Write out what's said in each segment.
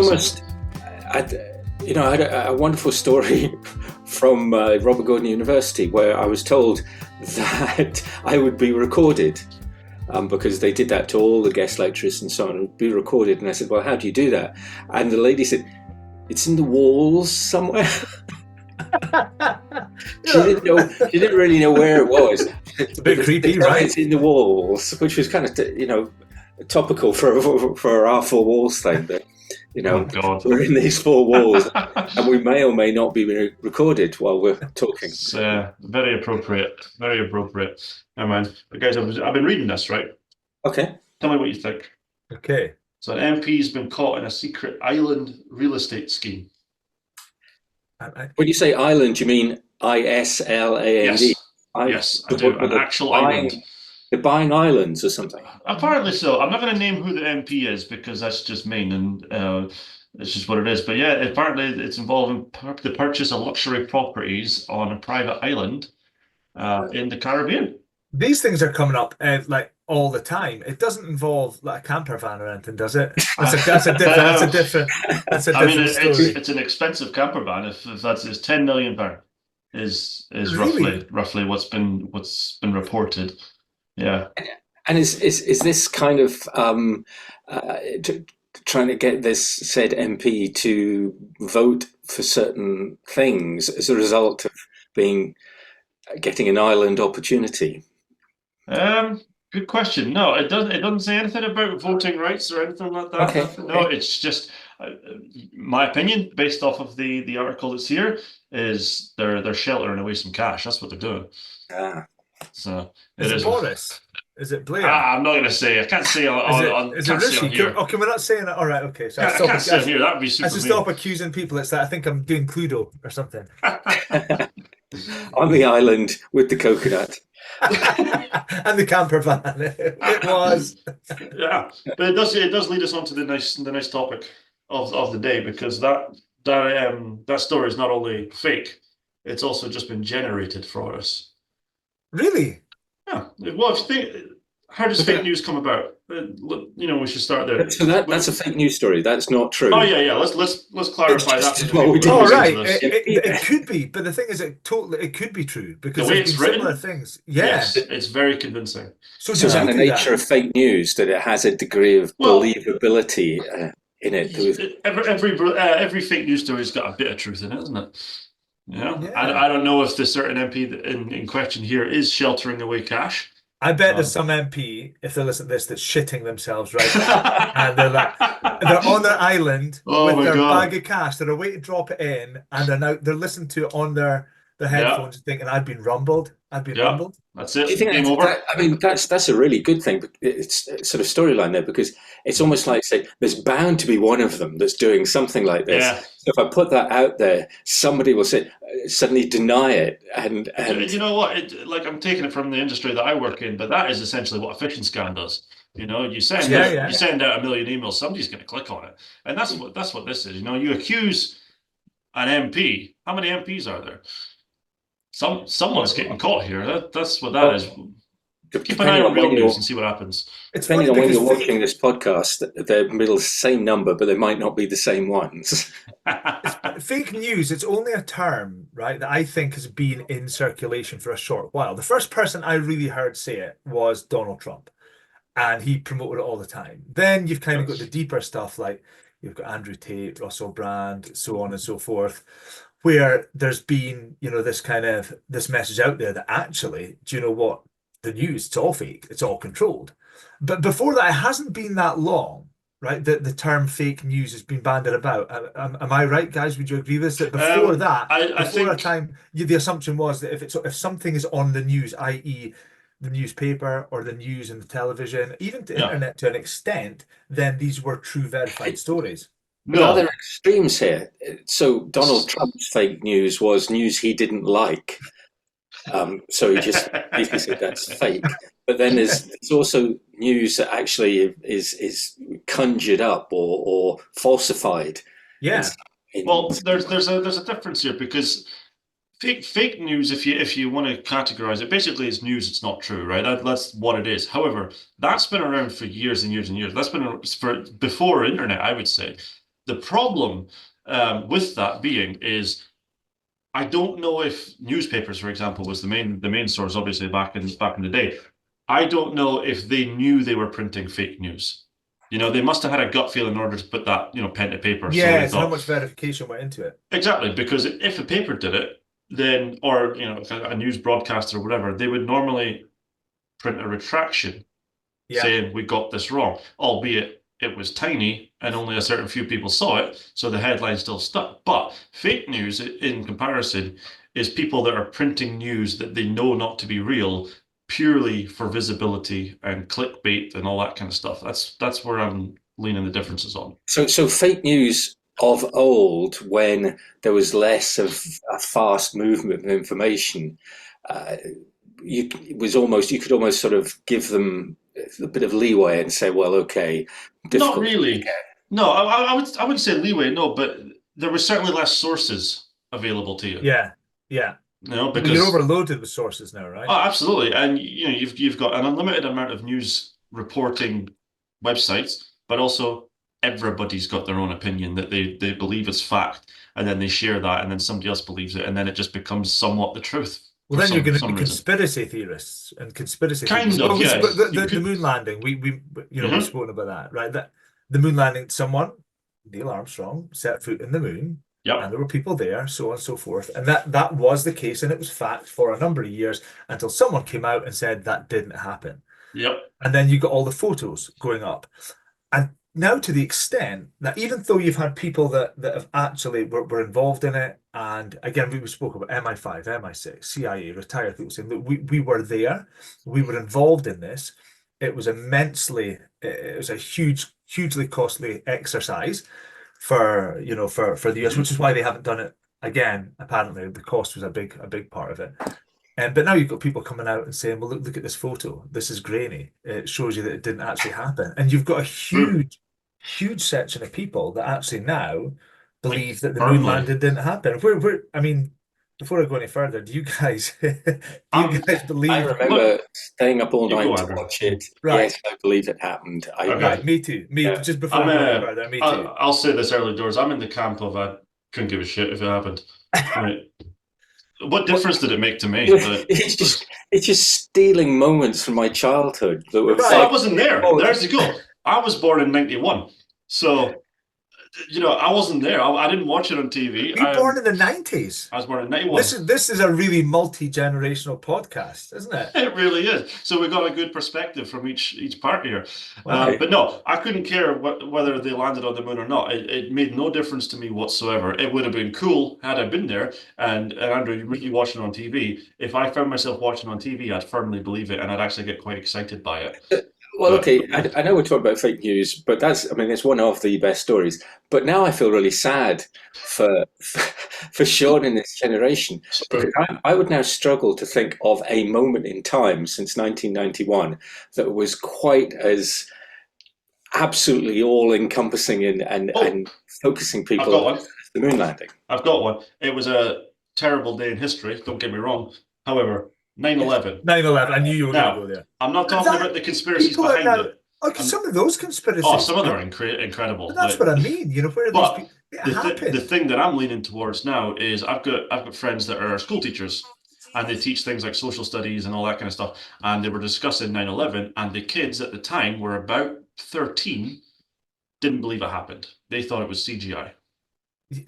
almost, I had a wonderful story from Robert Gordon University where I was told that I would be recorded because they did that to all the guest lecturers and so on. It would be recorded, and I said, "Well, how do you do that?" And the lady said, "It's in the walls somewhere." She didn't know. She didn't really know where it was. It's a bit creepy, right? It's in the walls, which was kind of topical for our four walls thing. But Oh, God. we're in these four walls, and we may or may not be recorded while we're talking. It's very appropriate. Very appropriate. Never mind. But guys, I've been reading this, right? Okay. Tell me what you think. Okay. So an MP's been caught in a secret island real estate scheme. When you say island, you mean ISLAND? Yes. Yes, I do. An actual island. They're buying islands or something. Apparently so. I'm not going to name who the MP is because that's just mean and it's just what it is. But yeah, apparently it's involving the purchase of luxury properties on a private island in the Caribbean. These things are coming up like all the time. It doesn't involve like a camper van or anything, does it? That's a different story. It's an expensive camper van. If that's £10 million is Really? roughly what's been reported. Yeah. And is this kind of trying to get this said MP to vote for certain things as a result of getting an island opportunity? Good question. No, it doesn't say anything about voting rights or anything like that. Okay. No, it's just my opinion based off of the article that's here is they're sheltering away some cash. That's what they're doing. So Is it Boris? Is it Blair? I'm not going to say. I can't say on. Is it Rishi? Okay, we're not saying it. All right. Okay. So I can't say on here. That would be super. I should stop accusing people. It's that I think I'm doing Cluedo or something. On the island with the coconut. And the camper van. It was. Yeah, but it does lead us on to the nice topic of the day, because that story is not only fake, it's also just been generated for us. Really? Yeah. Well, if you think, how does fake news come about? We should start there. So that's a fake news story. That's not true. Oh yeah. Let's clarify that. Oh right, it could be, but the thing is, it could be true because the way it's written, similar things. Yeah, yes, it's very convincing. So is that the nature of fake news, that it has a degree of believability in it? Every fake news story's got a bit of truth in it, isn't it? Yeah. I don't know if the certain MP in question here is sheltering away cash. I bet there's some MP, if they listen to this, that's shitting themselves right now. And they're on their island with their bag of cash. They're away to drop it in, and they're listening to it on their headphones, thinking, "I've been rumbled. I've been rumbled." That's it. Do you think Game over. That's a really good thing. It's sort of storyline there, because it's almost like, say, there's bound to be one of them that's doing something like this. Yeah. So if I put that out there, somebody will suddenly deny it, and you know what? I'm taking it from the industry that I work in, but that is essentially what a phishing scam does. You send out a million emails, somebody's going to click on it, and that's what this is. You accuse an MP. How many MPs are there? Someone's getting caught here. That's what that is. Keep an eye on real news and see what happens. It's depending on when you're watching this podcast, they're middle same number, but they might not be the same ones. Fake news, it's only a term, right, that I think has been in circulation for a short while. The first person I really heard say it was Donald Trump, and he promoted it all the time. Then you've kind of got the deeper stuff, like you've got Andrew Tate, Russell Brand, so on and so forth, where there's been, this message out there that actually, do you know what? The news, it's all fake, it's all controlled. But before that, it hasn't been that long, right? The term fake news has been bandied about. Am I right, guys? Would you agree with this? That before the assumption was that if something is on the news, i.e. the newspaper or the news and the television, even the internet to an extent, then these were true verified stories. No, there are extremes here. So Donald Trump's fake news was news he didn't like. So he just basically said that's fake. But then there's also news that actually is conjured up or falsified. Yeah. Well, there's a difference here, because fake news, if you want to categorize it, basically is news that's not true, right? That's what it is. However, that's been around for years and years and years. That's been for before internet, I would say. The problem with that being is I don't know if newspapers, for example, was the main source, obviously back in the day. I don't know if they knew they were printing fake news. They must have had a gut feel in order to put that, pen to paper. So they Yes, and how thought, much verification went into it. exactly, because if a paper did it, then, or, a news broadcaster or whatever, they would normally print a retraction Yeah. saying we got this wrong, albeit it was tiny and only a certain few people saw it, so the headline still stuck. But fake news, in comparison, is people that are printing news that they know not to be real purely for visibility and clickbait and all that kind of stuff. That's where I'm leaning the differences on. So fake news of old, when there was less of a fast movement of information, uh, you could almost sort of give them a bit of leeway and say, well, okay, Not difficult. really. No, I wouldn't say leeway, no, but there were certainly less sources available to you. Yeah. Yeah. Well, you're overloaded with sources now, right? Oh, absolutely, and you've got an unlimited amount of news reporting websites, but also everybody's got their own opinion that they believe is fact, and then they share that, and then somebody else believes it, and then it just becomes somewhat the truth. Well, then you're going to be some reason. conspiracy theorists and conspiracy Kind theorists. of, Well, yes. but the moon landing, we've spoken about that, right? That the moon landing, Neil Armstrong, set foot in the moon. Yep. And there were people there, so on and so forth. And that was the case, and it was fact for a number of years until someone came out and said that didn't happen. Yep. And then you got all the photos going up. And now to the extent that even though you've had people that have actually were involved in it, and again, we spoke about MI5, MI6, CIA, retired people saying that we were there, we were involved in this. It was a hugely costly exercise for the US, which is why they haven't done it again. Apparently, the cost was a big part of it. But now you've got people coming out and saying, well, look at this photo. This is grainy. It shows you that it didn't actually happen. And you've got a huge section of people that actually now believe that the moon landing didn't happen. I mean, before I go any further, do you guys believe? I remember staying up all night to watch it. Right. Yes, I believe it happened. Right, me too. Just before I go any further, me too. I'll say this early doors. I'm in the camp of I couldn't give a shit if it happened. Right. What difference did it make to me? It's just stealing moments from my childhood. That were I wasn't there. There's the goal. I was born in 91. So, I wasn't there. I didn't watch it on TV. You were born in the 90s. I was born in 91. This is a really multi-generational podcast, isn't it? It really is. So we got a good perspective from each part here. But no, I couldn't care whether they landed on the moon or not. It made no difference to me whatsoever. It would have been cool had I been there. And Andrew, you really watching on TV. If I found myself watching on TV, I'd firmly believe it, and I'd actually get quite excited by it. Well, okay, I know we're talking about fake news, but it's one of the best stories. But now I feel really sad for Sean in this generation, because I would now struggle to think of a moment in time since 1991 that was quite as absolutely all-encompassing and focusing people on the moon landing. I've got one. It was a terrible day in history, don't get me wrong. However, 9/11. 9/11. I knew you were going to go there. I'm not talking about the conspiracies behind it. Okay, some of those conspiracies. Oh, some of them are incredible. But that's what I mean. Where these people. The thing that I'm leaning towards now is I've got friends that are school teachers, and they teach things like social studies and all that kind of stuff. And they were discussing 9/11, and the kids at the time were about 13, didn't believe it happened. They thought it was CGI.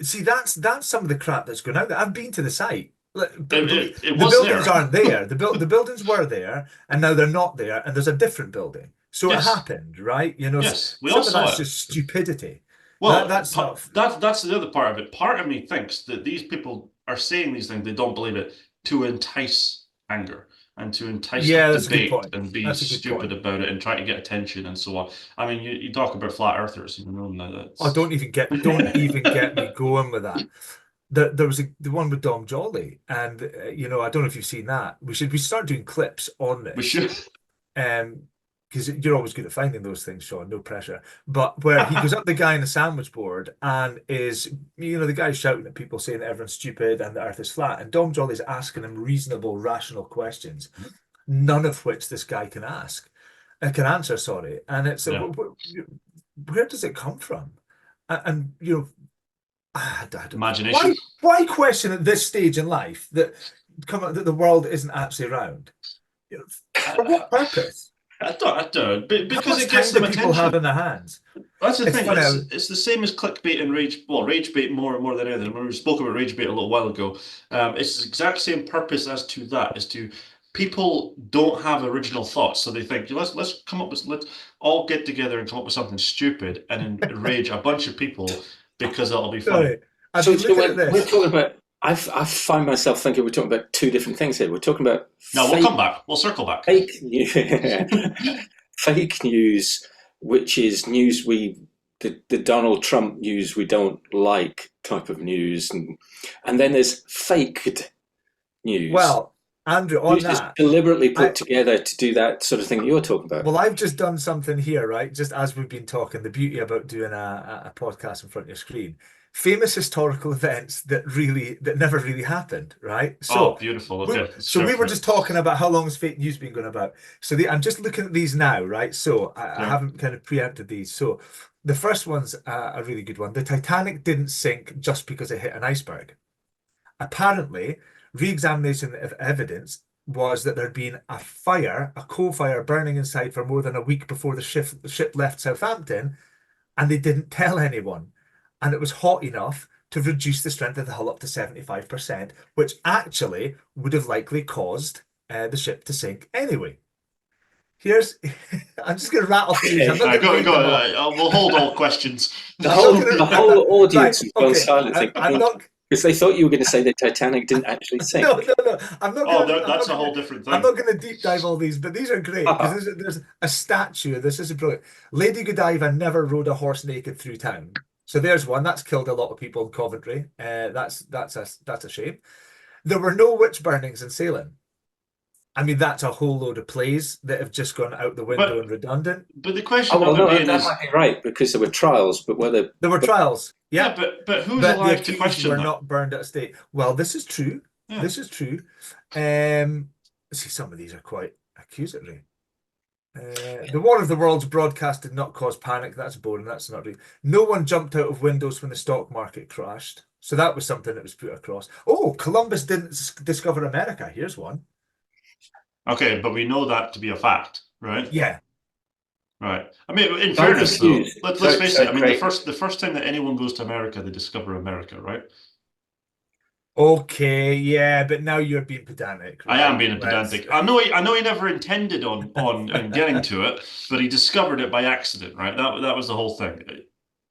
See, that's some of the crap that's going out there. I've been to the site. The buildings aren't there. The buildings were there, and now they're not there, and there's a different building. So it happened, right? Yes, we all saw that's just stupidity. Well, that's the other part of it. Part of me thinks that these people are saying these things, they don't believe it, to entice anger and to entice debate and be stupid about it and try to get attention and so on. I mean, you talk about flat earthers, don't even get me going with that. There was the one with Dom Jolly, and I don't know if you've seen that. We start doing clips on this. We should. Because you're always good at finding those things, Sean. No pressure. But where he goes up the guy in the sandwich board and is, the guy's shouting at people saying that everyone's stupid and the Earth is flat, and Dom Jolly's asking him reasonable, rational questions, none of which this guy can answer. Sorry, and it's where does it come from? and you know, Imagination. why question at this stage in life that the world isn't actually round? You know, for what purpose? I don't know. How Because much it gets time do them people have attention. in their hands? That's the It's thing. funny. It's the same as clickbait and rage. Well, rage bait more than anything. When we spoke about rage bait a little while ago, it's the exact same purpose as to that. Is to people don't have original thoughts, so they think let's come up with let's all get together and come up with something stupid and enrage a bunch of people because it'll be funny. Sorry, I've So, been looking at we're this. talking about. I find myself thinking we're talking about two different things here. We're talking about No, we'll come back. We'll circle back. fake news, fake news, which is news the Donald Trump news we don't like type of news, and then there's faked news. Well, Andrew, on news is that, deliberately put together to do that sort of thing you're talking about. well, I've just done something here, right? Just as we've been talking, the beauty about doing a podcast in front of your screen. Famous historical events that never really happened, right? Oh, beautiful. Okay, so we were just talking about how long has fake news been going about. So I'm just looking at these now, right? So I haven't kind of preempted these. So the first one's a really good one. The Titanic didn't sink just because it hit an iceberg. Apparently, re-examination of evidence was that there'd been a coal fire burning inside for more than a week before the ship left Southampton, and they didn't tell anyone. And it was hot enough to reduce the strength of the hull up to 75%, which actually would have likely caused the ship to sink anyway. I'm just going to rattle through these. I'm not going to go. We'll hold all questions. The whole audience has gone silent. I'm not. Because they thought you were going to say the Titanic didn't actually sink. No. I'm not. That's a whole different thing. I'm not going to deep dive all these, but these are great because there's a statue. This is brilliant. Lady Godiva never rode a horse naked through town. So there's one that's killed a lot of people in Coventry. That's a shame. There were no witch burnings in Salem. I mean, that's a whole load of plays that have just gone out the window and redundant. But the question that might be right because there were trials, but whether there were trials, yeah, but who's alive to question were that? not burned at a stake. Well, this is true. Yeah. This is true. See, some of these are quite accusatory. The War of the Worlds broadcast did not cause panic. That's boring. That's not real. No one jumped out of windows when the stock market crashed. So that was something that was put across. Oh, Columbus didn't discover America. Here's one. Okay, but we know that to be a fact, right? Yeah. Right. I mean, in fairness, though, let's face it. I mean, the first time that anyone goes to America, they discover America, right? Okay, yeah, but now you're being pedantic. Right? I am being pedantic. I know he never intended on getting to it, but he discovered it by accident, right? That was the whole thing.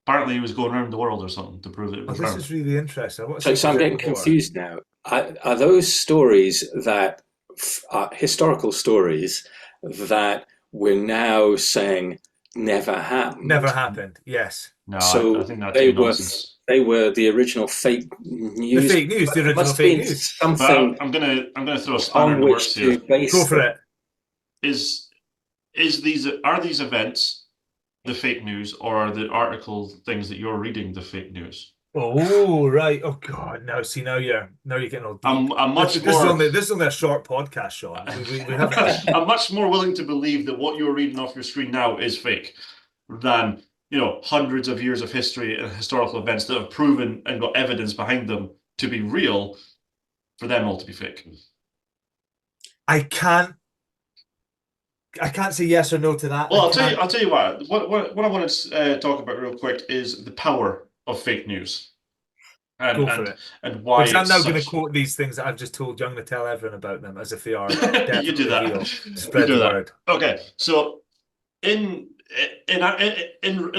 Apparently, he was going around the world or something to prove it. This is really interesting. So I'm getting confused now. Are those stories that historical stories that we're now saying never happened? Never happened. Yes. No, so I think that's nonsense. They were the original fake news. The fake news, the original fake news. Something. I'm gonna throw a spanner in the works here. Go for it. Are these events the fake news, or are the article things that you're reading the fake news? Oh right! Oh god! Now you're getting all deep. This is only a short podcast, Sean. We I'm much more willing to believe that what you're reading off your screen now is fake, than hundreds of years of history and historical events that have proven and got evidence behind them to be real, for them all to be fake. I can't say yes or no to that. Well, I'll tell you what. What I want to talk about real quick is the power of fake news. Go for it. And why? Because I'm now going to quote these things that I've just told you. I'm going to tell everyone about them as if they are. You do that. Real. Spread the word. Okay, so in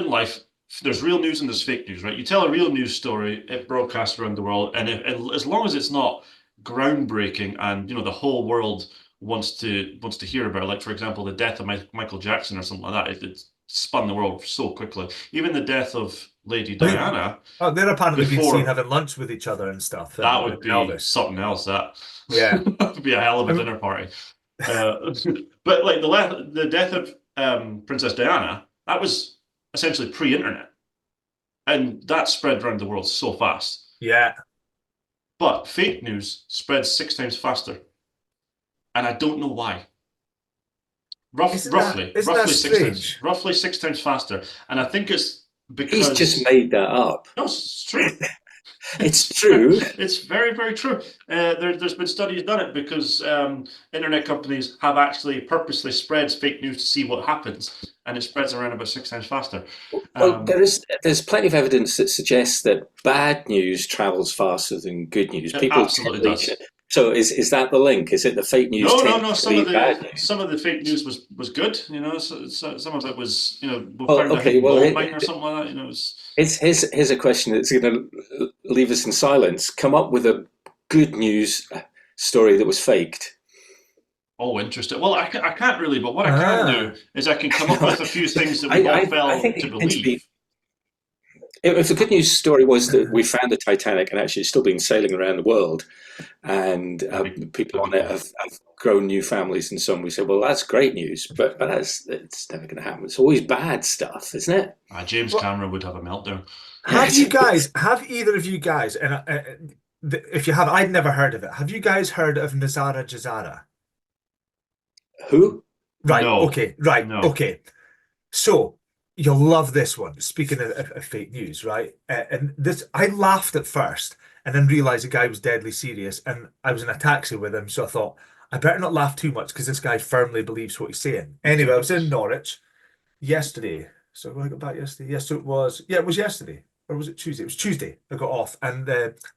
life, there's real news and there's fake news, right? You tell a real news story, it broadcasts around the world, and as long as it's not groundbreaking and the whole world wants to hear about it, like for example the death of Michael Jackson or something like that, it spun the world so quickly. Even the death of Lady Diana. Oh, they're apparently been seen having lunch with each other and stuff. That would be something else. That that would be a hell of a dinner party. But like the death of Princess Diana, that was essentially pre-internet, and that spread around the world so fast. Yeah. But fake news spreads 6 times faster, and I don't know why. Roughly 6 times faster, and I think it's because he's just made that up. No, it's true. It's true. It's very, very true. There's been studies done it because internet companies have actually purposely spread fake news to see what happens, and it spreads around about 6 times faster. Well, there's plenty of evidence that suggests that bad news travels faster than good news. It People absolutely does. does. So is that the link? Is it the fake news? No. Some Of the fake news was good. So some of it was we Well, found a okay. hidden Well, gold mine or something like that. here's a question that's going to leave us in silence. Come up with a good news story that was faked. Oh, interesting. Well, I can't really, but what I can do is I can come up with a few things that we all fell to believe. If the good news story was that we found the Titanic and actually it's still been sailing around the world, and people on it have grown new families and so on, we say, well, that's great news, but it's never going to happen. It's always bad stuff, isn't it? James Cameron would have a meltdown. Have either of you guys, and if you have, I'd never heard of it. Have you guys heard of Nazara Jazara? Who? Right. No. Okay. Right. No. Okay. So you'll love this one. Speaking of fake news, right? And this, I laughed at first, and then realized the guy was deadly serious. And I was in a taxi with him, so I thought I better not laugh too much because this guy firmly believes what he's saying. Anyway, I was in Norwich yesterday. So when I got back yesterday, yes, so it was. Yeah, it was yesterday, or was it Tuesday? It was Tuesday. I got off and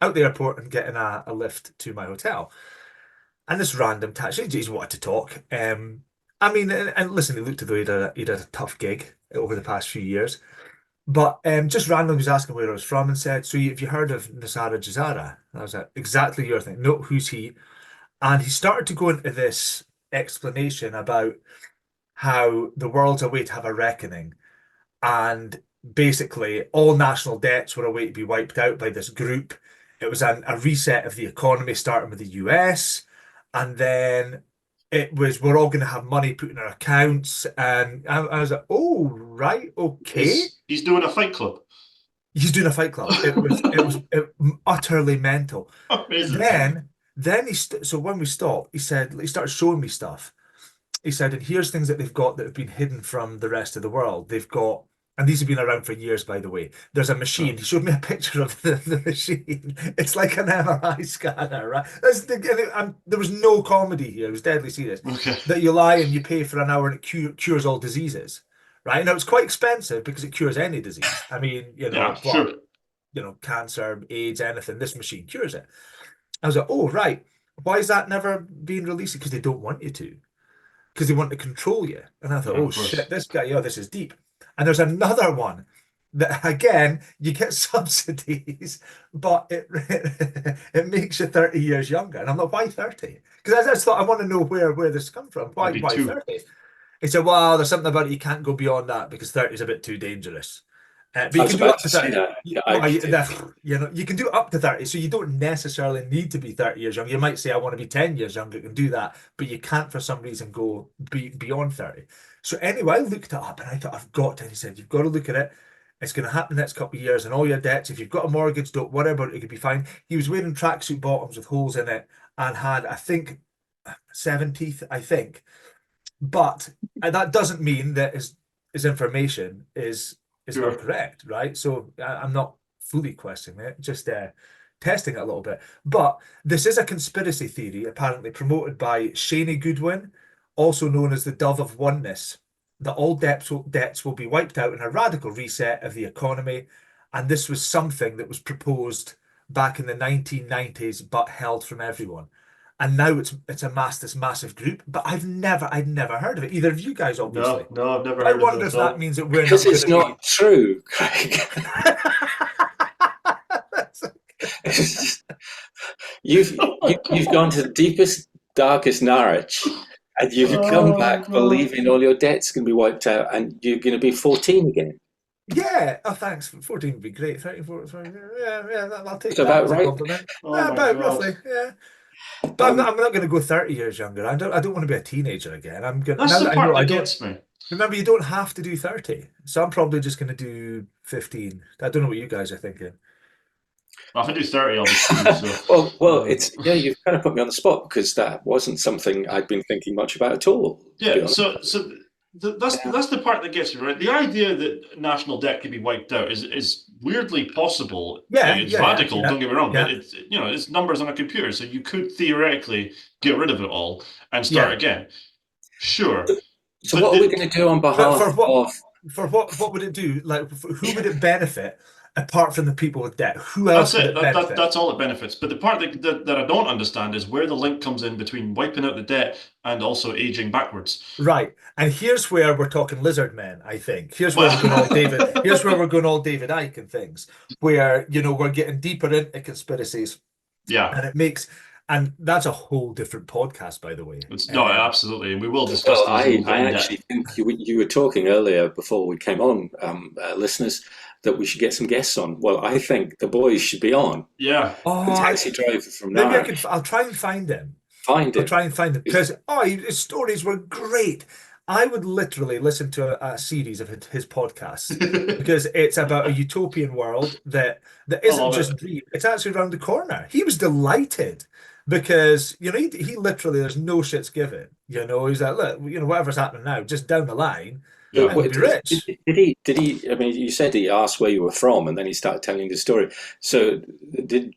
out the airport and getting a lift to my hotel. And this random taxi, he's wanted to talk. I mean, and listen, he looked as though he'd had a tough gig over the past few years. But just randomly was asking where I was from and said, so have you heard of Nasara Jazara? And I was like, exactly your thing. No, who's he? And he started to go into this explanation about how the world's a way to have a reckoning. And basically, all national debts were a way to be wiped out by this group. It was a reset of the economy, starting with the US. And then it was, we're all going to have money put in our accounts. And I was like, oh, right, okay. He's doing a fight club. He's doing a fight club. It was utterly mental. Amazing. Then so when we stopped, he started showing me stuff. He said, and here's things that they've got that have been hidden from the rest of the world. They've got, and these have been around for years, by the way. There's a machine. He showed me a picture of the machine. It's like an MRI scanner, right? There was no comedy here. It was deadly serious. Okay. That you lie and you pay for an hour and it cures all diseases, right? Now, it's quite expensive because it cures any disease. I mean, sure. Cancer, AIDS, anything. This machine cures it. I was like, oh, right. Why is that never being released? Because they don't want you to. Because they want to control you. And I thought, oh, shit, this guy, this is deep. And there's another one that, again, you get subsidies, but it makes you 30 years younger. And I'm like, why 30? Because I just thought, I want to know where this comes from. Why 30? He said, well, there's something about it, you can't go beyond that because 30 is a bit too dangerous. But you can do up to 30. You can do up to 30, so you don't necessarily need to be 30 years young. You might say, I want to be 10 years younger, you can do that, but you can't for some reason go beyond 30. So anyway, I looked it up and I thought, I've got to. And he said, you've got to look at it. It's going to happen the next couple of years, and all your debts, if you've got a mortgage, don't worry about it, it could be fine. He was wearing tracksuit bottoms with holes in it and had, I think, 7 teeth, I think. But that doesn't mean that his information is not correct, right? So I'm not fully questioning it, just testing it a little bit. But this is a conspiracy theory apparently promoted by Shani Goodwin, also known as the Dove of Oneness, that all debts will be wiped out in a radical reset of the economy. And this was something that was proposed back in the 1990s, but held from everyone. And now it's this massive group, but I'd never heard of it. Either of you guys, obviously. No, I've never heard of it. I wonder if that means that we're not. Because it's not true, Craig. You've gone to the deepest, darkest Norwich, and you've come back believing all your debts can be wiped out, and you're going to be 14 again. Yeah. Oh, thanks. 14 would be great. 13, 14, yeah. I'll take it's that about as a right. compliment. About roughly, yeah. But I'm not going to go 30 years younger. I don't want to be a teenager again. That's the part that gets me. Remember, you don't have to do 30. So I'm probably just going to do 15. I don't know what you guys are thinking. Well, if I do 30, I'll be 2, so. Well, you've kind of put me on the spot because that wasn't something I'd been thinking much about at all. Yeah, so That's the part that gets you, right. The idea that national debt could be wiped out is weirdly possible. It's radical, don't get me wrong, but it's numbers on a computer, so you could theoretically get rid of it all and start again. Sure. So what are we going to do on behalf of? For what would it do? Like, who would it benefit apart from the people with debt? Who else would it benefit? That's all it benefits. But the part that I don't understand is where the link comes in between wiping out the debt and also aging backwards. Right. And here's where we're talking lizard men, I think. Here's where we're going all David. Here's where we're going all David Icke and things, where we're getting deeper into conspiracies. Yeah. And it makes. And that's a whole different podcast, by the way. No, absolutely. And we will discuss those. I actually think you were talking earlier before we came on, listeners, that we should get some guests on. Well, I think the boys should be on. Yeah. Taxi driver from now. Maybe I'll try and find him. I'll try and find him. Because his stories were great. I would literally listen to a series of his podcasts because it's about a utopian world that isn't just dream. It's actually around the corner. He was delighted. Because he literally, there's no shits given. He's like, look, whatever's happening now, just down the line, we'll be rich. Did he? I mean, you said he asked where you were from, and then he started telling the story. So,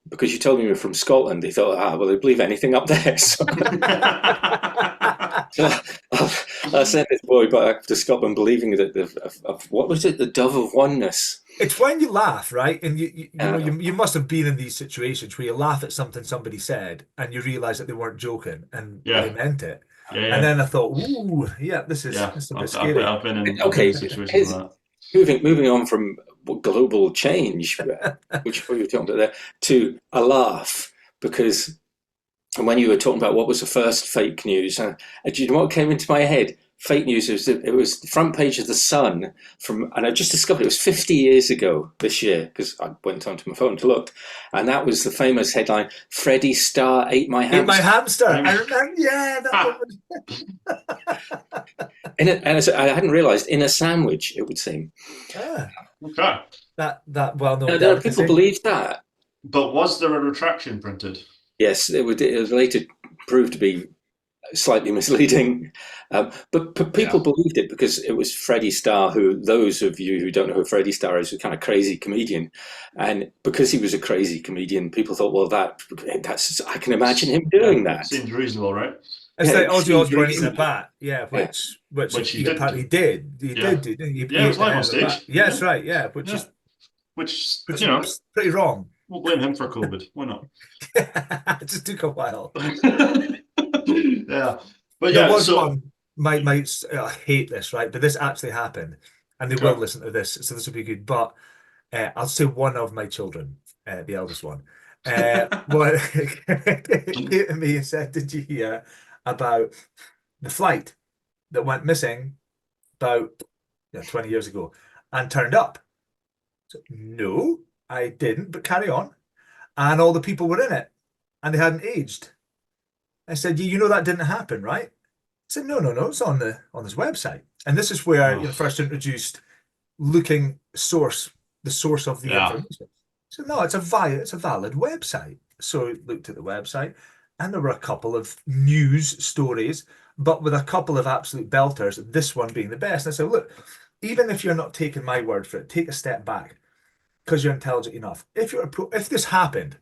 because you told me you were from Scotland, he thought, well, they believe anything up there. So, I sent this boy back to Scotland believing that of what was it, the dove of oneness. It's when you laugh, right? And you must have been in these situations where you laugh at something somebody said and you realize that they weren't joking and they meant it. Yeah. And then I thought, ooh, this is a bit scary. I've been in situations like that. Moving on from global change, which we were talking about there, to a laugh, because when you were talking about what was the first fake news, do you know what came into my head? Fake news. It was the front page of the Sun and I just discovered it was 50 years ago this year because I went onto my phone to look, and that was the famous headline: Freddie Starr ate my hamster. Ate my hamster. I remember. Yeah, that was. I hadn't realised in a sandwich. It would seem. Yeah. Okay. That well known. People believe that. But was there a retraction printed? Yes, it was later proved to be slightly misleading, but people believed it because it was Freddie Starr, who, those of you who don't know who Freddie Starr is, a kind of crazy comedian, and because he was a crazy comedian, people thought, well, that's I can imagine him doing that. Seems reasonable, right? It's like Ozzy Osbourne eating a bat, which he apparently did. He did. It was live on stage. Yes, right. Yeah, which is pretty wrong. We'll blame him for COVID. Why not? It just took a while. Yeah, but there was one. I hate this, right? But this actually happened, and they will listen to this, so this will be good. But I'll say one of my children, the eldest one, came to me and said, "Did you hear about the flight that went missing about 20 years ago and turned up?" So, no, I didn't. But carry on. And all the people were in it, and they hadn't aged. I said, that didn't happen, right? I said, no, it's on this website. And this is where you first introduced the source of the information. So no, it's a valid website. So I looked at the website, and there were a couple of news stories, but with a couple of absolute belters, this one being the best. And I said, look, even if you're not taking my word for it, take a step back, because you're intelligent enough. If this happened,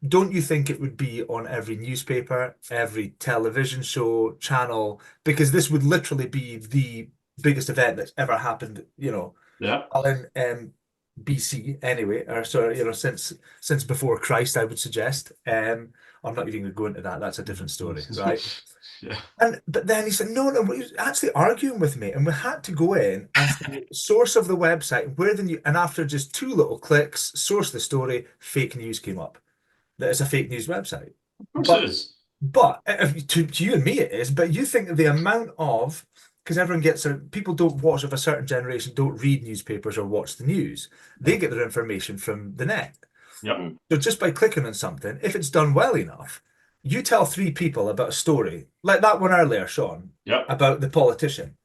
don't you think it would be on every newspaper, every television show, channel? Because this would literally be the biggest event that's ever happened, in BC anyway, or since before Christ, I would suggest. I'm not even going to go into that. That's a different story, right? Yeah. But then he said, no, he was actually arguing with me, and we had to go in and the source of the website, and after just 2 little clicks, source the story, fake news came up. That it's a fake news website. Of course it is. But to you and me, it is. But you think the amount of, because people don't watch, of a certain generation don't read newspapers or watch the news. They get their information from the net. Yep. So just by clicking on something, if it's done well enough, you tell 3 people about a story, like that one earlier, Sean, about the politician,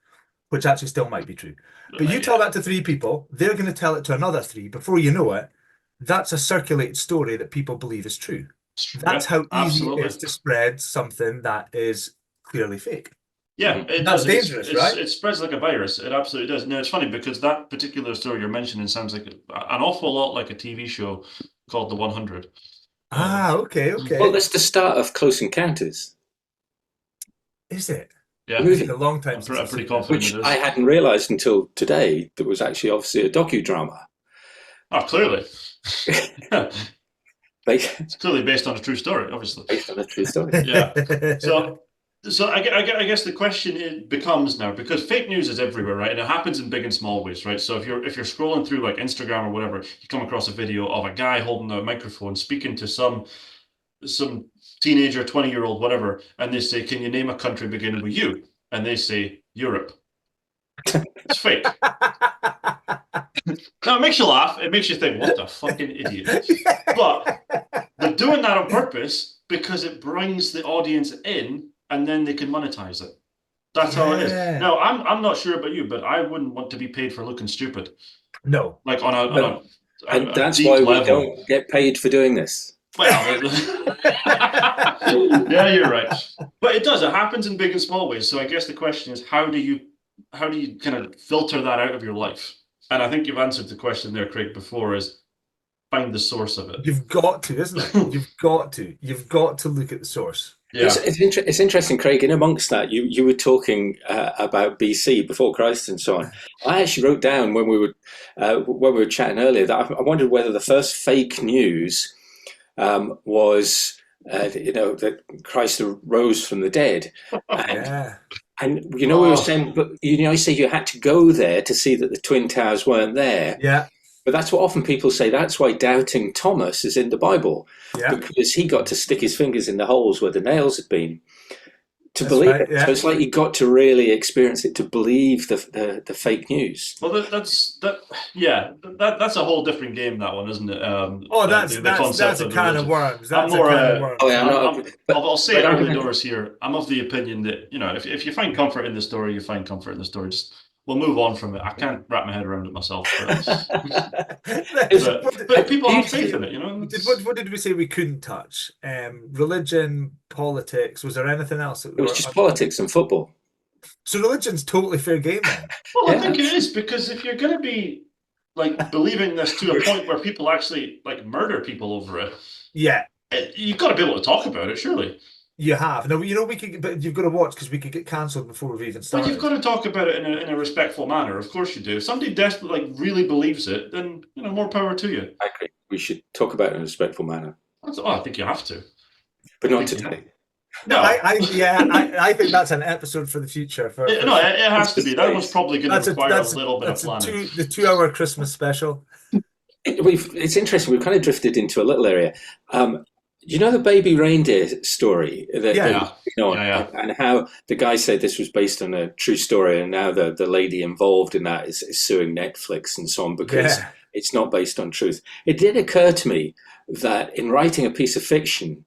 which actually still might be true. But you tell that to 3 people, they're going to tell it to another 3. Before you know it, that's a circulated story that people believe is true. That's how easy it is to spread something that is clearly fake. Yeah, it That's does. dangerous, right? It spreads like a virus. It absolutely does. Now, it's funny because that particular story you're mentioning sounds like an awful lot like a TV show called The 100. Okay, Well, okay. that's the start of Close Encounters, Is it? the Yeah, It's been a movie, long time I'm, since I'm I've pretty seen that. confident it which I is. hadn't realised until today. That was actually obviously a docudrama. Oh, clearly. Based, It's clearly based on a true story, obviously. based on a true story. Yeah. So, I guess the question becomes now, because fake news is everywhere, right? And it happens in big and small ways, right? So if you're scrolling through like Instagram or whatever, you come across a video of a guy holding a microphone speaking to some teenager, 20-year-old, whatever, and they say, "Can you name a country beginning with U?" And they say Europe. It's fake. Now it makes you laugh. It makes you think, "What the fucking idiot?" But they're doing that on purpose because it brings the audience in, and then they can monetize it. That's how it is. Yeah. Now, I'm not sure about you, but I wouldn't want to be paid for looking stupid, No. like on No. And a that's deep why we level. don't get paid for doing this. Well, yeah, you're right. But it does. It happens in big and small ways. So I guess the question is, how do you kind of filter that out of your life? And I think you've answered the question there, Craig, before, is find the source of it. You've got to, isn't it? You've got to. You've got to look at the source. Yeah. It's interesting, Craig. In amongst that, you were talking about BC, before Christ, and so on. I actually wrote down when we were chatting earlier that I wondered whether the first fake news was that Christ rose from the dead, Yeah. and we were saying, but you say you had to go there to see that the Twin Towers weren't there. Yeah. But that's what often people say. That's why doubting Thomas is in the Bible, Yeah. because he got to stick his fingers in the holes where the nails had been to That's believe right, it. yeah. So it's like you got to really experience it to believe the fake news. Well, that's a whole different game, that one, isn't it? Oh, that's a can of worms. I'm That's a more, can of worms. Oh, yeah, no, I'll say it but early doors here. I'm of the opinion that, if you find comfort in the story, you find comfort in the story. Just we'll move on from it. I can't wrap my head around it myself, but people have faith in it, What did we say we couldn't touch? Religion, politics. Was there anything else? It was just politics and football. So religion's totally fair game then. Well, I think it is, because if you're going to be like believing this to a point where people actually like murder people over it, yeah, you've got to be able to talk about it, surely. You have. No, we could, but you've got to watch, because we could get cancelled before we've even started. Well, you've got to talk about it in a respectful manner. Of course you do. If somebody desperately really believes it, then more power to you. I agree. We should talk about it in a respectful manner. I think you have to, but not today. No, I think that's an episode for the future. It has to be. That one's probably going to require a little bit of planning. The 2-hour Christmas special. It's interesting. We've kind of drifted into a little area. The baby reindeer story? And how the guy said this was based on a true story, and now the lady involved in that is suing Netflix and so on because it's not based on truth. It did occur to me that in writing a piece of fiction,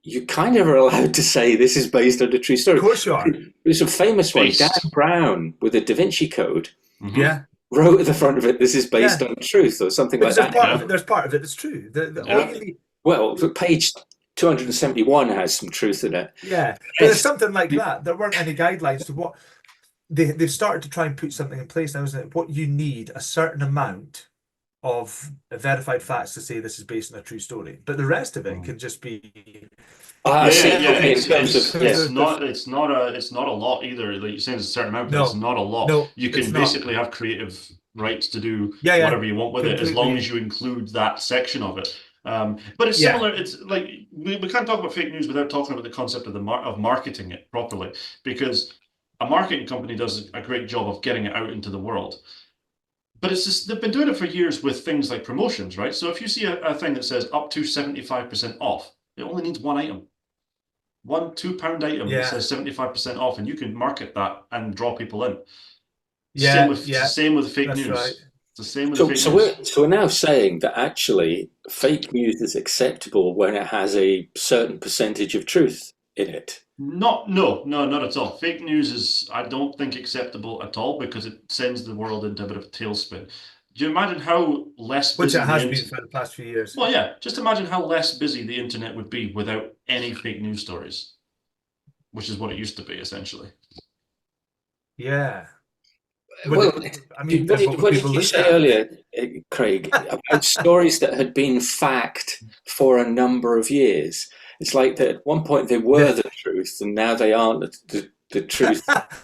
you kind of are allowed to say this is based on a true story. Of course you are. There's a famous one, Dan Brown, with the Da Vinci Code. Mm-hmm. Yeah. Wrote at the front of it, "This is based on truth," or something like that. There's part of it that's true. Well, page 271 has some truth in it. Yeah, but there's something like that. There weren't any guidelines to what they've started to try and put something in place now, isn't it? What you need a certain amount of verified facts to say this is based on a true story, but the rest of it can just be. It's not a lot either. Like you're saying, it's a certain amount, but it's not a lot. No, you can basically have creative rights to do whatever you want with it, as long as you include that section of it. But it's similar. It's like we can't talk about fake news without talking about the concept of of marketing it properly, because a marketing company does a great job of getting it out into the world. But it's just, they've been doing it for years with things like promotions, right? So if you see a thing that says up to 75% off, it only needs one item. One £2 item that says 75% off, and you can market that and draw people in. Same with fake news. Right. It's the same with fake news. So we're now saying that actually fake news is acceptable when it has a certain percentage of truth in it. No, not at all. Fake news is, I don't think, acceptable at all, because it sends the world into a bit of a tailspin. Do you imagine how less busy... Which it has been for the past few years. Well, yeah. Just imagine how less busy the internet would be without any fake news stories, which is what it used to be, essentially. Yeah. Well, I mean, what what did, would what did people you look say at? earlier, Craig, about stories that had been fact for a number of years? It's like that at one point they were Yeah. the truth, and now they aren't the truth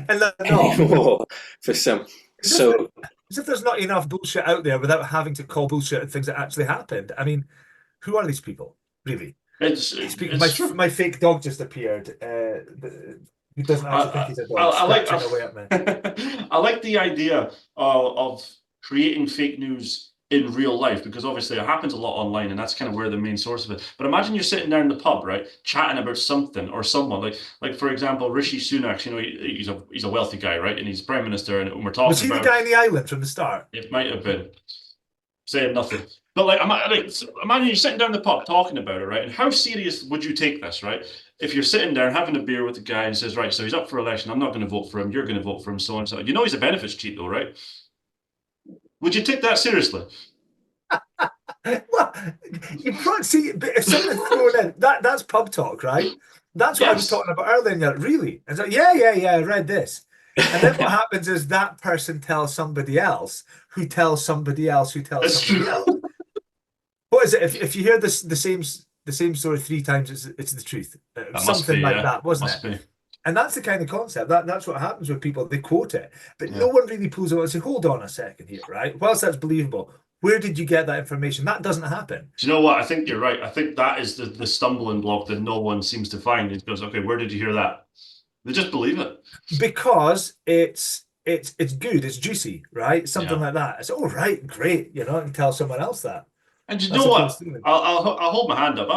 And they're not. anymore for some. As if, So, as if there's not enough bullshit out there without having to call bullshit at things that actually happened. I mean, who are these people, really? Speaking, It's true. my fake dog just appeared. Who doesn't actually think he's a dog, I like scratching away at me. I like the idea of creating fake news in real life, because obviously it happens a lot online, and that's kind of where the main source of it. But imagine you're sitting there in the pub, right, chatting about something or someone, like for example, Rishi Sunak. You know, he's a wealthy guy, right, and he's prime minister, and we're Was talking he the about guy in the island from the start? it might have been saying nothing. But imagine you're sitting down in the pub talking about it, right? And how serious would you take this, right? If you're sitting there having a beer with the guy and says, right, so he's up for election, I'm not going to vote for him, you're going to vote for him, so on and so on. You know he's a benefits cheat, though, right? Would you take that seriously? Well, you can't see, but if someone's thrown in that's pub talk, right? That's what I was Yes. talking about earlier. And you're like, really? And so, yeah, I read this. And then what happens is that person tells somebody else, who tells somebody else, who tells That's somebody true. else. What is it? If you hear the same story three times, it's the truth. That must Something be, like yeah. that, wasn't Must it? be. And that's the kind of concept. That's what happens with people. They quote it, but no Yeah. one really pulls it out and say, hold on a second here, right? Whilst that's believable, where did you get that information? That doesn't happen. Do you know what? I think you're right. I think that is the stumbling block that no one seems to find. It goes, okay, where did you hear that? They just believe it. Because it's good, it's juicy, right? Something Yeah. like that. It's all right, great, and tell someone else that. And you As know what? opposed to I'll hold my hand up.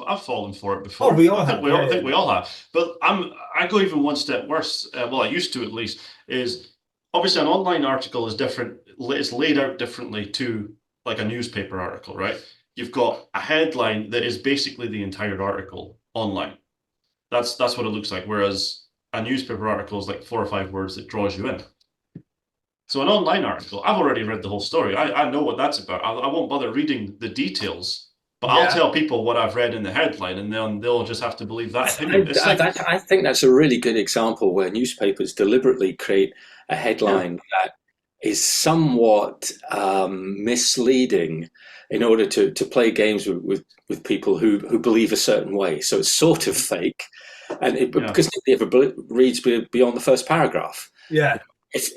I've fallen for it oh, before. we all have, I yeah, think we all have. But I go even one step worse. Well, I used to at least. Is obviously an online article is different. It's laid out differently to like a newspaper article, right? You've got a headline that is basically the entire article online. That's what it looks like. Whereas a newspaper article is like 4 or 5 words that draws you in. So an online article, I've already read the whole story. I know what that's about. I won't bother reading the details, but I'll yeah. tell people what I've read in the headline, and then they'll just have to believe that opinion. It's like, I think that's a really good example where newspapers deliberately create a headline that is somewhat misleading in order to play games with people who believe a certain way. So it's sort of fake, and because nobody ever reads beyond the first paragraph. Yeah.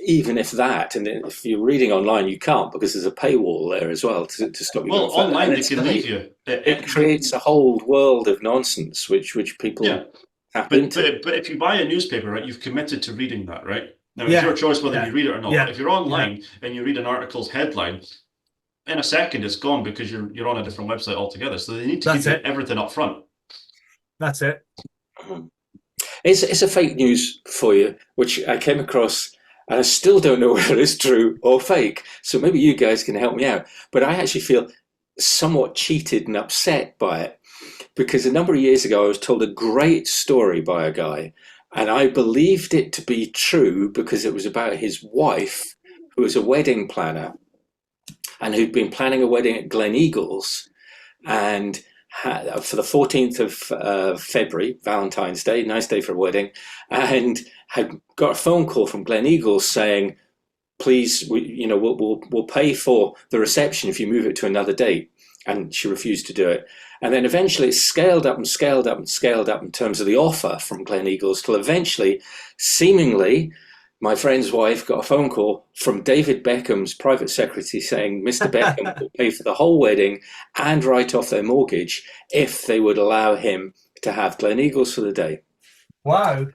Even if that, and if you're reading online, you can't because there's a paywall there as well to stop you. well, going further. online And they can leave you. it creates a whole world of nonsense which people tap into. But if you buy a newspaper, right, you've committed to reading that, right? Now it's Yeah. your choice whether Yeah. you read it or not. Yeah. But if you're online and you read an article's headline, in a second it's gone because you're on a different website altogether. So they need to give you everything up front. That's it. It's a fake news for you, which I came across, and I still don't know whether it's true or fake. So maybe you guys can help me out. But I actually feel somewhat cheated and upset by it because a number of years ago I was told a great story by a guy, and I believed it to be true because it was about his wife, who was a wedding planner and who'd been planning a wedding at Glen Eagles, and for the 14th of February, Valentine's Day, nice day for a wedding, and had got a phone call from Glen Eagles saying, please, we'll pay for the reception if you move it to another date. And she refused to do it. And then eventually it scaled up and scaled up and scaled up in terms of the offer from Glen Eagles till eventually, seemingly, my friend's wife got a phone call from David Beckham's private secretary saying Mr. Beckham will pay for the whole wedding and write off their mortgage if they would allow him to have Glen Eagles for the day. Wow.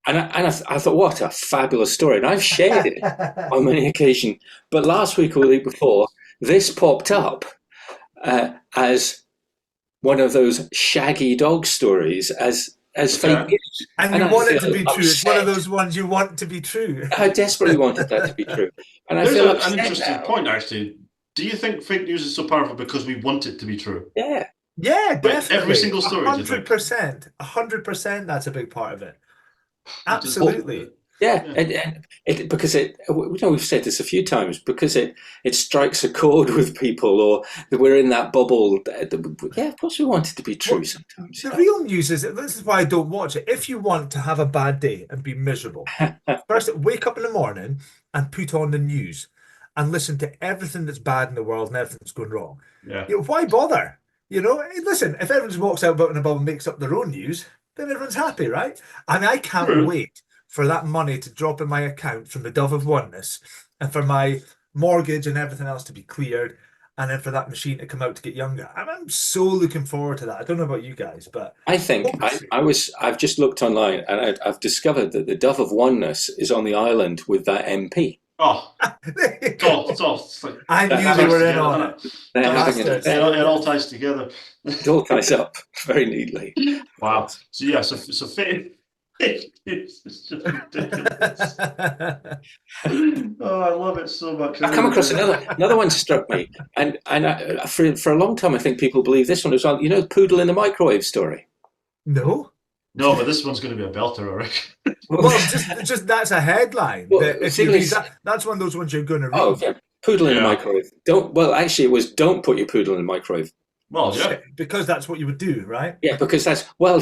And I thought, what a fabulous story. And I've shared it on many occasions. But last week or the week before, this popped up as one of those shaggy dog stories as fake news. And you want it to be true. It's one of those ones you want to be true. I desperately wanted that to be true. And I There's feel an interesting point, actually. Do you think fake news is so powerful because we want it to be true? Yeah. Yeah, definitely. Every single story. 100%. 100%. That's a big part of it. Absolutely. Yeah, Yeah. and because we've said this a few times, because it strikes a chord with people, or that we're in that bubble. Yeah, of course we want it to be true Well, sometimes. the real news is that this is why I don't watch it. If you want to have a bad day and be miserable, first wake up in the morning and put on the news and listen to everything that's bad in the world and everything that's going wrong. Yeah. Why bother? Hey, listen, if everyone just walks out and about and makes up their own news, then everyone's happy, right? I mean, I can't True. wait for that money to drop in my account from the Dove of Oneness and for my mortgage and everything else to be cleared and then for that machine to come out to get younger. I'm so looking forward to that. I don't know about you guys, but I think I've just looked online and I've discovered that the Dove of Oneness is on the island with that MP. Oh, there you it's go. all like, I it knew they ties were in together, on doesn't it. it? They're having an Bastards. It, affair. it all ties together. It all ties up very neatly. Wow. So yeah, so it's just ridiculous. Oh, I love it so much. I've come across another one struck me, and for a long time I think people believe this one as well. You know, the poodle in the microwave story. No. No, but this one's going to be a belter, I reckon. Well, just that's a headline. Well, That if you read that, that's one of those ones you're going to oh read. yeah, poodle in the Yeah. microwave. Actually, it was don't put your poodle in the microwave. Well, yeah, Because that's what you would do, right? Yeah, because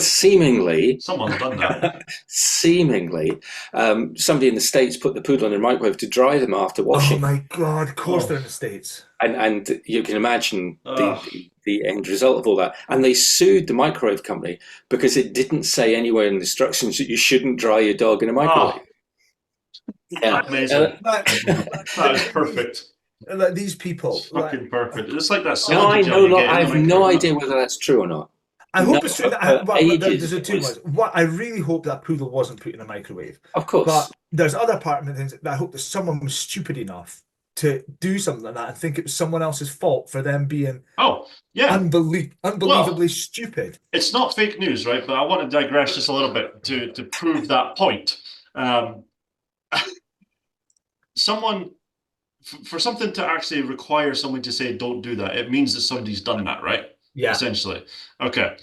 seemingly, someone's done that. seemingly, somebody in the States put the poodle in the microwave to dry them after Oh washing. my God! Of course Oh. they're in the States. And you can imagine Ugh. the end result of all that. And they sued the microwave company because it didn't say anywhere in the instructions that you shouldn't dry your dog in a microwave. Yeah. Amazing. That is These- perfect. These people. Fucking perfect. It's like that No, silicone I gel know you not. get I in have the no microwave. idea whether that's true or not. I hope No, it's true. for ages There's it two was. ones. What I really hope that poodle wasn't put in a microwave. Of course. But there's other part of the things that I hope that someone was stupid enough to do something like that and think it was someone else's fault for them being Oh, yeah. unbelievably stupid. It's not fake news, right? But I want to digress just a little bit to prove that point. Someone, for something to actually require someone to say, don't do that, it means that somebody's done that, right? Yeah. Essentially. Okay.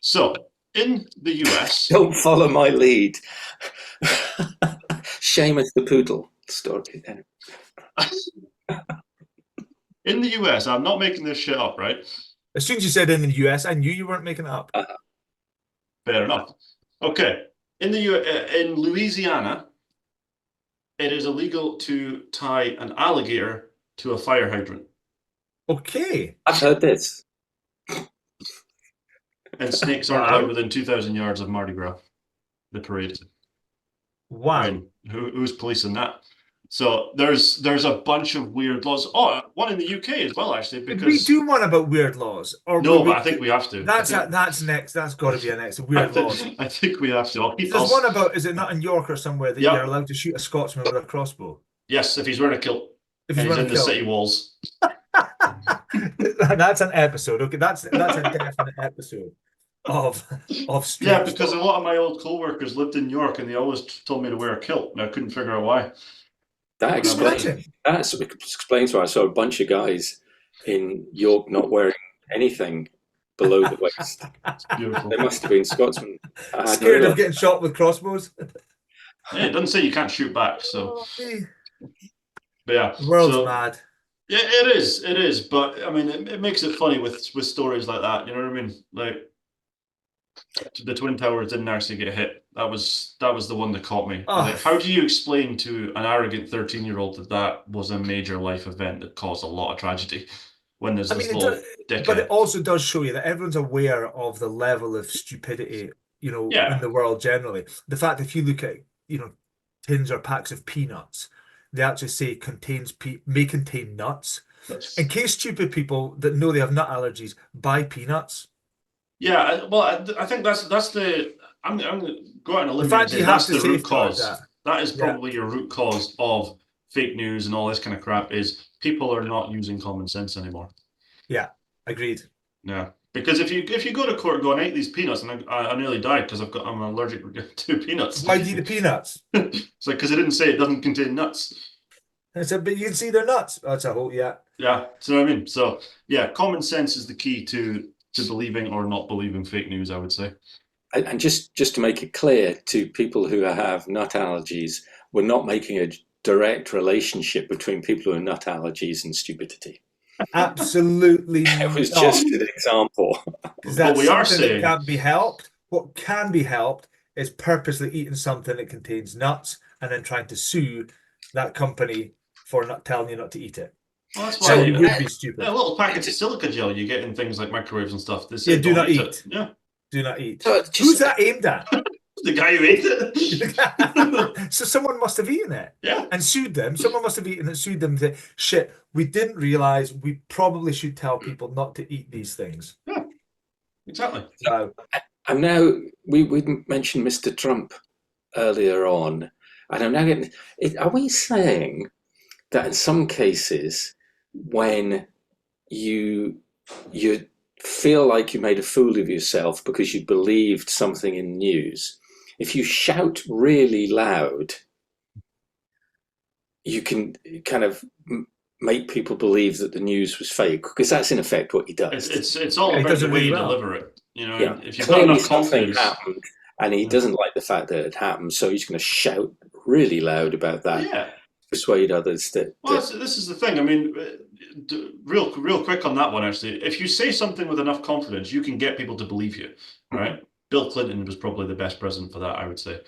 So in the US, Don't follow my lead. Seamus the poodle story. in the US, I'm not making this shit up, right? As soon as you said in the US, I knew you weren't making it up. Fair enough. Okay. In Louisiana, it is illegal to tie an alligator to a fire hydrant. Okay. I've heard this. And snakes aren't allowed within 2,000 yards of Mardi Gras, the parade. Wow. I mean, who's policing that? So there's a bunch of weird laws. Oh, one in the UK as well, actually. Did Because we do one about weird laws? Or no, but I think we have to. That's next. That's got to be a next. Weird laws. I think we have to. There's one about, is it not in York or somewhere that Yep. you're allowed to shoot a Scotsman with a crossbow? Yes, if he's wearing a kilt. If And he's he's in wearing a the kilt. city walls. That's an episode. Okay, that's a definite episode of strange Yeah, because stuff. a lot of my old co-workers lived in York and they always told me to wear a kilt, and I couldn't figure out why. That Imagine. explains why I saw a bunch of guys in York not wearing anything below the waist. It's beautiful. They must have been Scotsmen. Scared of getting shot with crossbows. Yeah, it doesn't say you can't shoot back, so. But yeah, The world's mad. Yeah, it is. But I mean, it makes it funny with stories like that. You know what I mean? Like the Twin Towers didn't actually get hit. That was the one that caught me. Oh. Like, how do you explain to an arrogant 13-year-old that was a major life event that caused a lot of tragedy when there's this little dickhead? But it also does show you that everyone's aware of the level of stupidity, Yeah. in the world generally. The fact if you look at, tins or packs of peanuts, they actually say may contain nuts. In case stupid people that know they have nut allergies buy peanuts. Yeah, well, I think that's the. I'm going to go out on a limb and say that's that's the root safeguard cause. That is probably your root cause of fake news and all this kind of crap. Is people are not using common sense anymore. Yeah, agreed. Yeah, because if you go to court and go, I ate these peanuts and I nearly died because I'm allergic to peanuts. Why do you eat the peanuts? It's like because it didn't say it doesn't contain nuts. I said, but you can see they're nuts. That's a whole Yeah, so what I mean. So yeah, common sense is the key to believing or not believing fake news, I would say. And just to make it clear to people who have nut allergies, we're not making a direct relationship between people who have nut allergies and stupidity. Absolutely It was not. just an example. Because that's we are something that saying, can't be helped. What can be helped is purposely eating something that contains nuts and then trying to sue that company for not telling you not to eat it. well, that's So why it would be stupid. a little packet of silica gel you get in things like microwaves and stuff. They say Yeah, do don't not eat eat. it. Yeah. Do not eat. So Who's that aimed at? The guy who ate it. So someone must have eaten it Yeah. and sued them. Someone must have eaten and sued them. To, shit, we didn't realize we probably should tell people not to eat these things. Yeah, exactly. So, I'm now, we mentioned Mr. Trump earlier on, and I'm now getting, are we saying that in some cases, when you feel like you made a fool of yourself because you believed something in news, if you shout really loud, you can kind of make people believe that the news was fake, because that's in effect what he does. It's all about the way you deliver it. You know, Yeah. if you've got enough confidence. Happened, and he doesn't like the fact that it happened, so he's going to shout really loud about that. Yeah. Persuade others that. Well, this is the thing. I mean, real quick on that one, actually. If you say something with enough confidence, you can get people to believe you, right? Bill Clinton was probably the best president for that, I would say.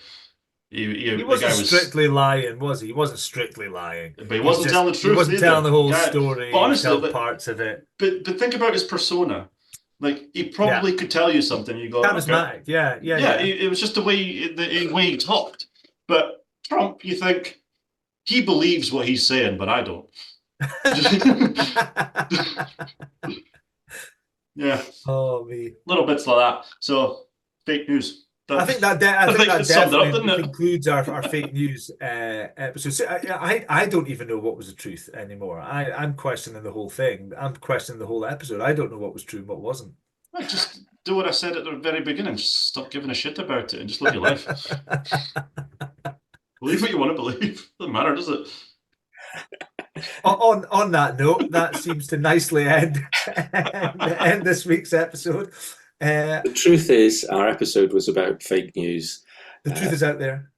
He wasn't strictly lying, was he? He wasn't strictly lying. But he wasn't telling the truth. He wasn't telling the whole Yeah. story. But honestly, he parts of it. But think about his persona. Like, he probably could tell you something. You go, charismatic. Okay. Yeah. It was just the way he talked. But Trump, you think he believes what he's saying, but I don't. Yeah. Oh me. Little bits like that. So fake news. I think that definitely up, concludes our fake news episode. So I don't even know what was the truth anymore. I'm questioning the whole thing. I'm questioning the whole episode. I don't know what was true and what wasn't. Right, just do what I said at the very beginning. Just stop giving a shit about it and just live your life. Believe what you want to believe. Doesn't matter, does it? On that note, that seems to nicely end this week's episode. The truth is, our episode was about fake news. The truth is out there.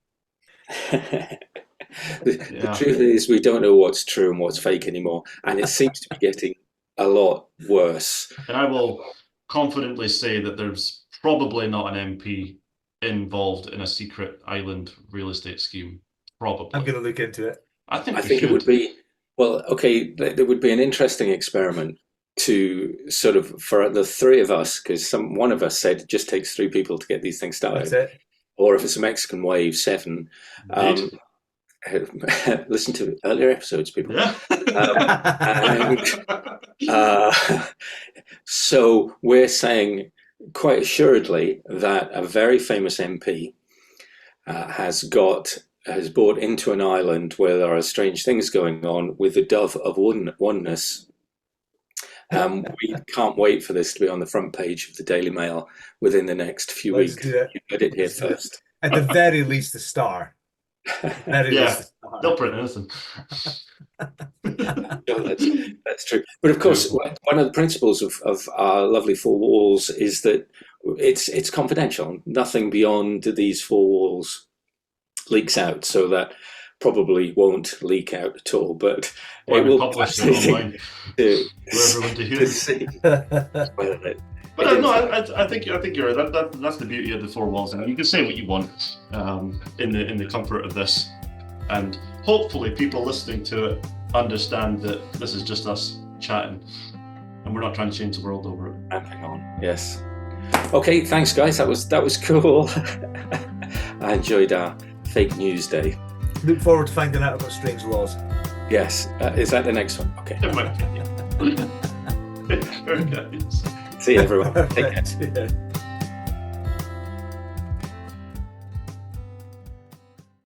The truth is, we don't know what's true and what's fake anymore, and it seems to be getting a lot worse. And I will confidently say that there's probably not an MP involved in a secret island real estate scheme. Probably. I'm going to look into it. I think it would be, well, okay, there would be an interesting experiment to sort of, for the three of us, because one of us said it just takes 3 people to get these things started. That's it. Or if it's a Mexican wave, 7. Listen to earlier episodes, people. Yeah. So we're saying quite assuredly that a very famous MP has bought into an island where there are strange things going on with the dove of oneness. We can't wait for this to be on the front page of the Daily Mail within the next few weeks. You heard it here first. At the very least, a star. They'll print anything. That's true. But of course, one of the principles of our lovely 4 walls is that it's confidential. Nothing beyond these 4 walls leaks out, so that probably won't leak out at all. But it will publish it online for everyone to hear. See. But no, I think you're right. That's the beauty of the 4 walls. I mean, you can say what you want in the comfort of this, and hopefully people listening to it understand that this is just us chatting, and we're not trying to change the world over it. Hang on, yes. Okay, thanks guys. That was cool. I enjoyed our fake news day. Look forward to finding out about strange laws. Yes, is that the next one? Okay. It might be. See you everyone. Take care.